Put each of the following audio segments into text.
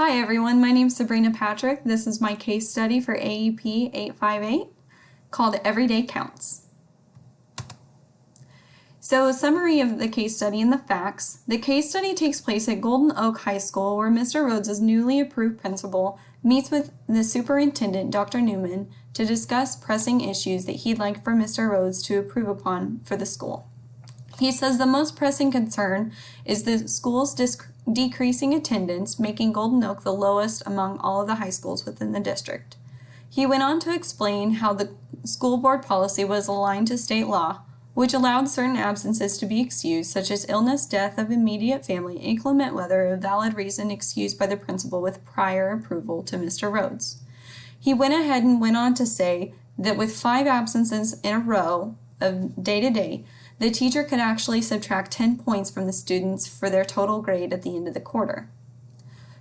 Hi everyone, my name is Sabrina Patrick. This is my case study for AEP 858 called Everyday Counts. So a summary of the case study and the facts. The case study takes place at Golden Oak High School where Mr. Rhodes' newly approved principal meets with the superintendent, Dr. Newman, to discuss pressing issues that he'd like for Mr. Rhodes to approve upon for the school. He says the most pressing concern is the school's decreasing attendance, making Golden Oak the lowest among all of the high schools within the district. He went on to explain how the school board policy was aligned to state law, which allowed certain absences to be excused, such as illness, death of immediate family, inclement weather, a valid reason excused by the principal with prior approval to Mr. Rhodes. He went ahead and went on to say that with 5 absences in a row of day to day, the teacher could actually subtract 10 points from the students for their total grade at the end of the quarter.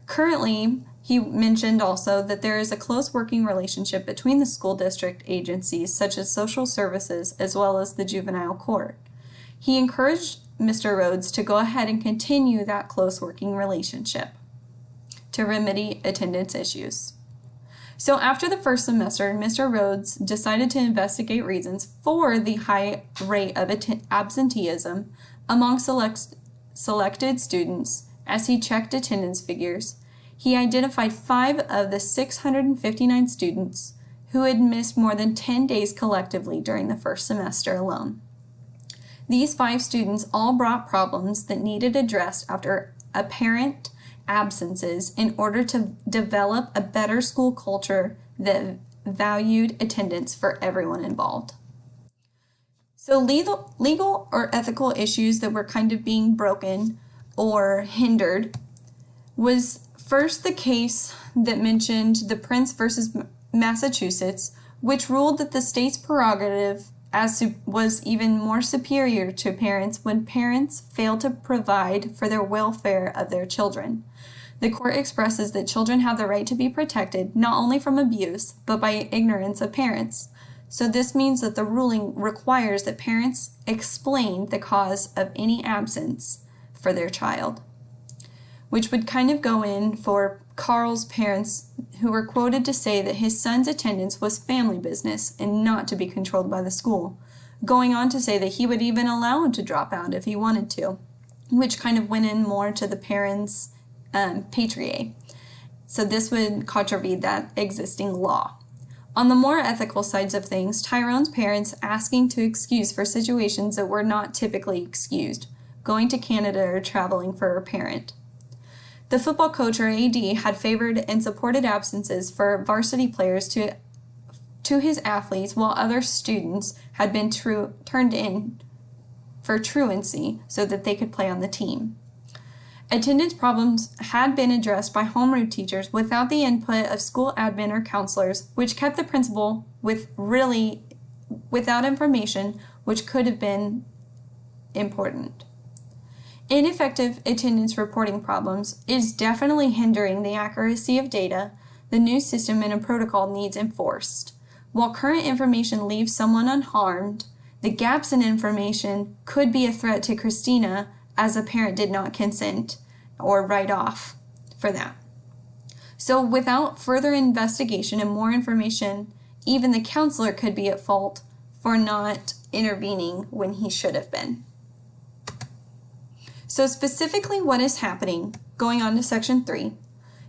Currently, he mentioned also that there is a close working relationship between the school district agencies such as social services as well as the juvenile court. He encouraged Mr. Rhodes to go ahead and continue that close working relationship to remedy attendance issues. So after the first semester, Mr. Rhodes decided to investigate reasons for the high rate of absenteeism among selected students. As he checked attendance figures, he identified 5 of the 659 students who had missed more than 10 days collectively during the first semester alone. These 5 students all brought problems that needed addressed after apparent absences in order to develop a better school culture that valued attendance for everyone involved. So legal or ethical issues that were kind of being broken or hindered was first the case that mentioned the Prince versus Massachusetts, which ruled that the state's prerogative was even more superior to parents when parents fail to provide for their welfare of their children. The court expresses that children have the right to be protected not only from abuse, but by ignorance of parents. So this means that the ruling requires that parents explain the cause of any absence for their child, which would kind of go in for Carl's parents, who were quoted to say that his son's attendance was family business and not to be controlled by the school, going on to say that he would even allow him to drop out if he wanted to, which kind of went in more to the parents' patriae. So this would contravene that existing law. On the more ethical sides of things, Tyrone's parents asking to excuse for situations that were not typically excused, going to Canada or traveling for a parent. The football coach or AD had favored and supported absences for varsity players to his athletes, while other students had been turned in for truancy so that they could play on the team. Attendance problems had been addressed by homeroom teachers without the input of school admin or counselors, which kept the principal without information, which could have been important. Ineffective attendance reporting problems is definitely hindering the accuracy of data. The new system and a protocol needs enforced. While current information leaves someone unharmed, the gaps in information could be a threat to Christina as a parent did not consent or write off for that. So without further investigation and more information, even the counselor could be at fault for not intervening when he should have been. So specifically what is happening, going on to section 3,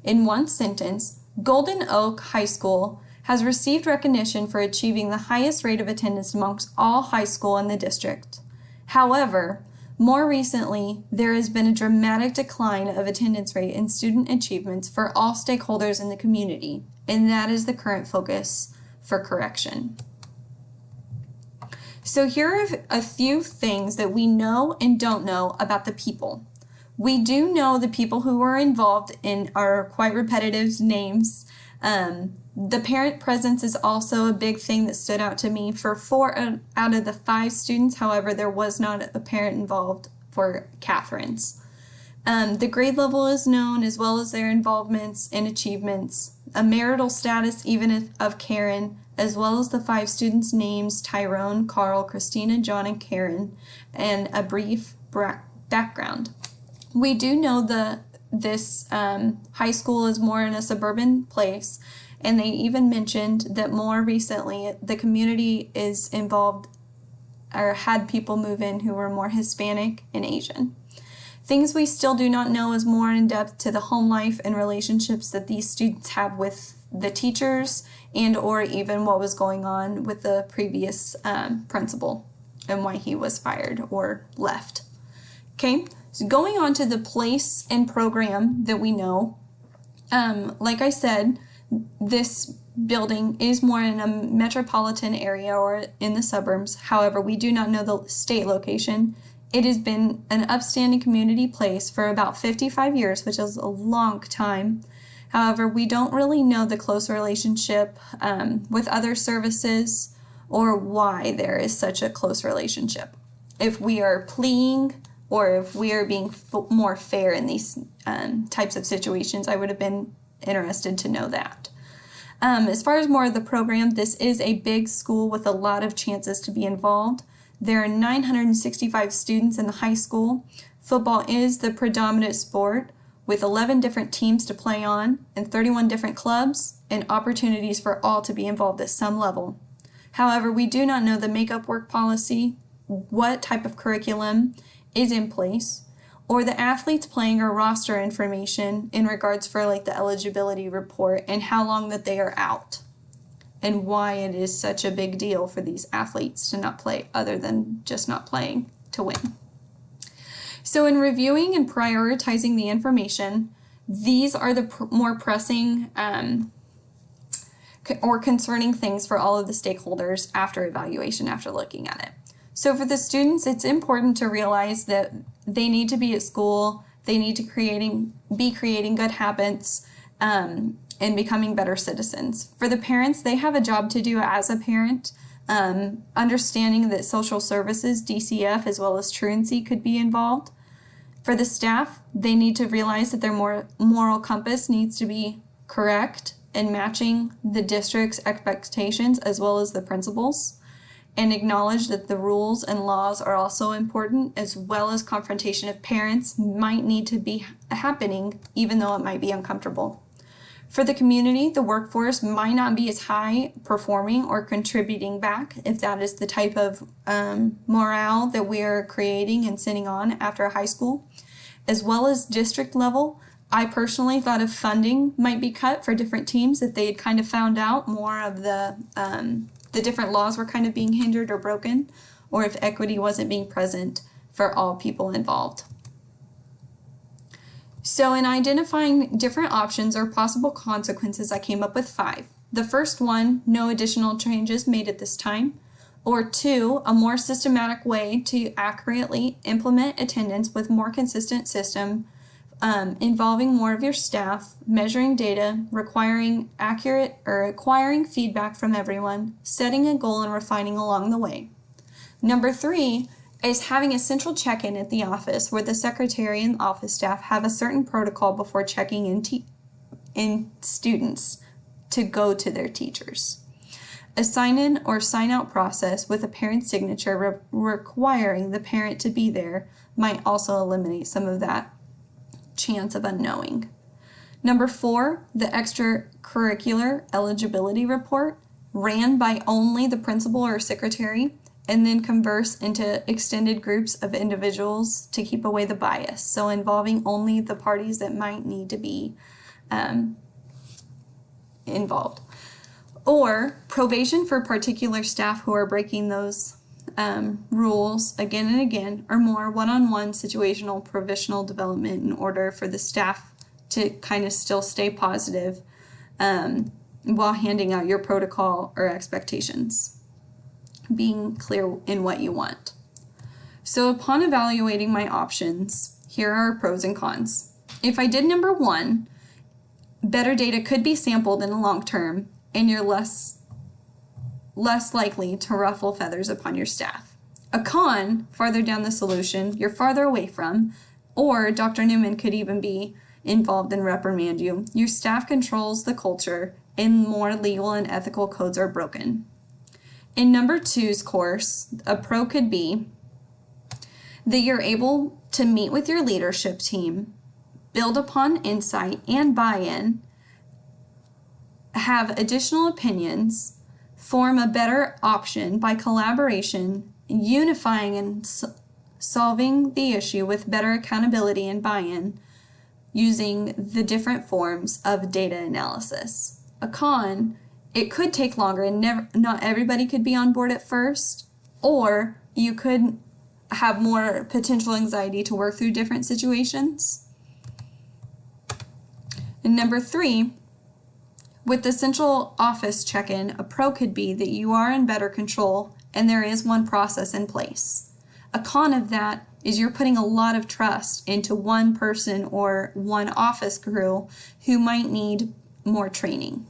in one sentence, Golden Oak High School has received recognition for achieving the highest rate of attendance amongst all high school in the district. However, more recently, there has been a dramatic decline of attendance rate and student achievements for all stakeholders in the community, and that is the current focus for correction. So here are a few things that we know and don't know about the people. We do know the people who were involved in are quite repetitive names. The parent presence is also a big thing that stood out to me for 4 out of the 5 students. However, there was not a parent involved for Catherine's. The grade level is known as well as their involvements and achievements, a marital status even of Karen, as well as the 5 students' names, Tyrone, Carl, Christina, John, and Karen, and a brief background. We do know the this high school is more in a suburban place, and they even mentioned that more recently the community is involved or had people move in who were more Hispanic and Asian. Things we still do not know is more in depth to the home life and relationships that these students have with the teachers, and or even what was going on with the previous principal and why he was fired or left. Okay, so going on to the place and program that we know, like I said, this building is more in a metropolitan area or in the suburbs. However, we do not know the state location. It has been an upstanding community place for about 55 years, which is a long time. However, we don't really know the close relationship with other services or why there is such a close relationship. If we are pleading or if we are being more fair in these types of situations, I would have been interested to know that. As far as more of the program, this is a big school with a lot of chances to be involved. There are 965 students in the high school. Football is the predominant sport, with 11 different teams to play on and 31 different clubs and opportunities for all to be involved at some level. However, we do not know the makeup work policy, what type of curriculum is in place, or the athletes playing or roster information in regards for like the eligibility report and how long that they are out, and why it is such a big deal for these athletes to not play other than just not playing to win. So in reviewing and prioritizing the information, these are the more pressing or concerning things for all of the stakeholders after evaluation, after looking at it. So for the students, it's important to realize that they need to be at school, they need to be creating good habits, and becoming better citizens. For the parents, they have a job to do as a parent, understanding that social services, DCF, as well as truancy could be involved. For the staff, they need to realize that their moral compass needs to be correct and matching the district's expectations as well as the principals, and acknowledge that the rules and laws are also important, as well as confrontation of parents might need to be happening even though it might be uncomfortable. For the community, the workforce might not be as high performing or contributing back if that is the type of morale that we're creating and sitting on after high school. As well as district level, I personally thought of funding might be cut for different teams if they had kind of found out more of the different laws were kind of being hindered or broken, or if equity wasn't being present for all people involved. So in identifying different options or possible consequences, I came up with 5. The first one, no additional changes made at this time. Or 2, a more systematic way to accurately implement attendance with more consistent system, involving more of your staff, measuring data, requiring accurate or acquiring feedback from everyone, setting a goal and refining along the way. Number 3, is having a central check-in at the office where the secretary and office staff have a certain protocol before checking in students to go to their teachers. A sign-in or sign-out process with a parent's signature requiring the parent to be there might also eliminate some of that chance of unknowing. Number 4, the extracurricular eligibility report ran by only the principal or secretary, and then converse into extended groups of individuals to keep away the bias. So involving only the parties that might need to be involved. Or probation for particular staff who are breaking those rules again and again, or more one-on-one situational provisional development in order for the staff to kind of still stay positive while handing out your protocol or expectations. Being clear in what you want. So upon evaluating my options, here are pros and cons. If I did number 1, better data could be sampled in the long term, and you're less likely to ruffle feathers upon your staff. A con, farther down the solution, you're farther away from, or Dr. Newman could even be involved and reprimand you. Your staff controls the culture, and more legal and ethical codes are broken. In number 2's course, a pro could be that you're able to meet with your leadership team build upon insight and buy-in, have additional opinions, form a better option by collaboration, unifying and solving the issue with better accountability and buy-in using the different forms of data analysis. A con, it could take longer and not everybody could be on board at first, or you could have more potential anxiety to work through different situations. And number 3, with the central office check-in, a pro could be that you are in better control and there is one process in place. A con of that is you're putting a lot of trust into one person or one office crew who might need more training.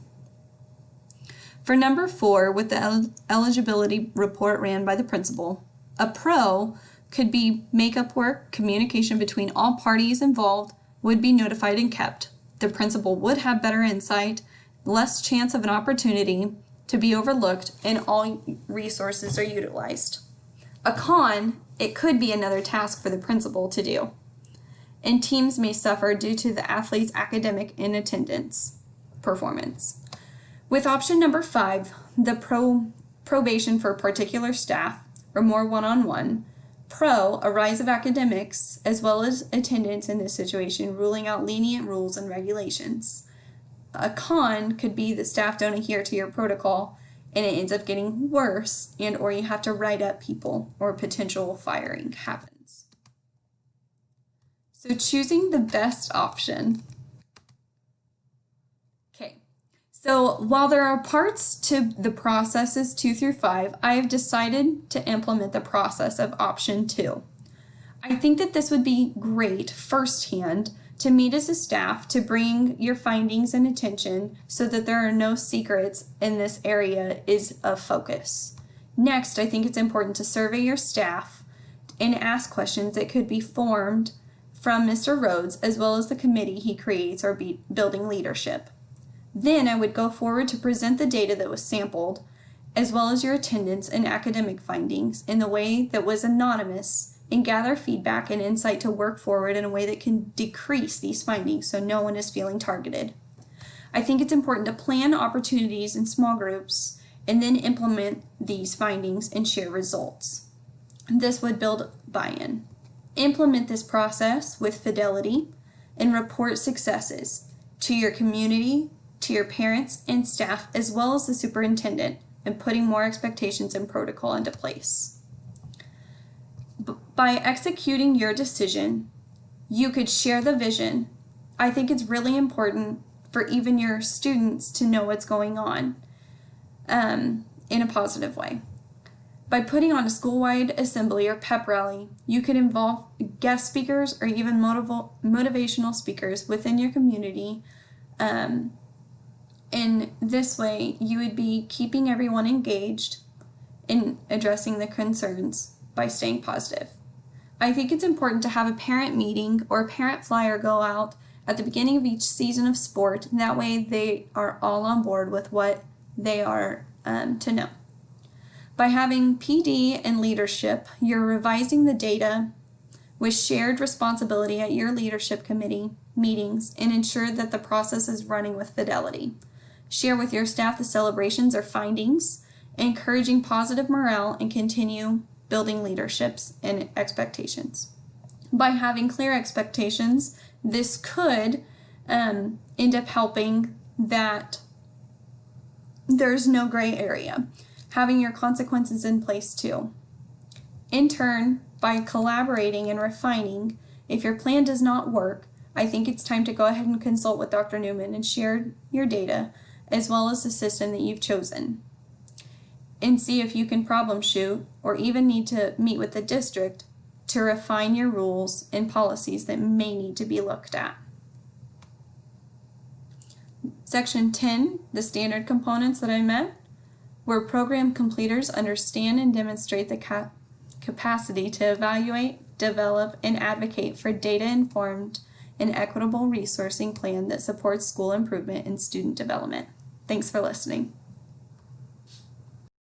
For number 4, with the eligibility report ran by the principal, a pro could be makeup work, communication between all parties involved would be notified and kept. The principal would have better insight, less chance of an opportunity to be overlooked, and all resources are utilized. A con, it could be another task for the principal to do, and teams may suffer due to the athlete's academic and attendance performance. With option number 5, the probation for particular staff or more one-on-one, pro, a rise of academics as well as attendance in this situation, ruling out lenient rules and regulations. A con could be that staff don't adhere to your protocol and it ends up getting worse, and or you have to write up people or potential firing happens. So choosing the best option. Okay, so while there are parts to the processes 2 through 5, I have decided to implement the process of option 2. I think that this would be great firsthand to meet as a staff to bring your findings and attention so that there are no secrets in this area is a focus. Next, I think it's important to survey your staff and ask questions that could be formed from Mr. Rhodes as well as the committee he creates or building leadership. Then I would go forward to present the data that was sampled as well as your attendance and academic findings in the way that was anonymous and gather feedback and insight to work forward in a way that can decrease these findings so no one is feeling targeted. I think it's important to plan opportunities in small groups and then implement these findings and share results. This would build buy-in. Implement this process with fidelity and report successes to your community, to your parents and staff, as well as the superintendent, and putting more expectations and protocol into place. By executing your decision, you could share the vision. I think it's really important for even your students to know what's going on in a positive way. By putting on a school-wide assembly or pep rally, you could involve guest speakers or even motivational speakers within your community. In this way, you would be keeping everyone engaged in addressing the concerns by staying positive. I think it's important to have a parent meeting or a parent flyer go out at the beginning of each season of sport. That way they are all on board with what they are to know. By having PD and leadership, you're revising the data with shared responsibility at your leadership committee meetings and ensure that the process is running with fidelity. Share with your staff the celebrations or findings, encouraging positive morale, and continue building leaderships and expectations. By having clear expectations, this could end up helping that there's no gray area. Having your consequences in place too. In turn, by collaborating and refining, if your plan does not work, I think it's time to go ahead and consult with Dr. Newman and share your data as well as the system that you've chosen, and see if you can problem shoot or even need to meet with the district to refine your rules and policies that may need to be looked at. Section 10, the standard components that I met, where program completers understand and demonstrate the capacity to evaluate, develop, and advocate for data-informed and equitable resourcing plan that supports school improvement and student development. Thanks for listening.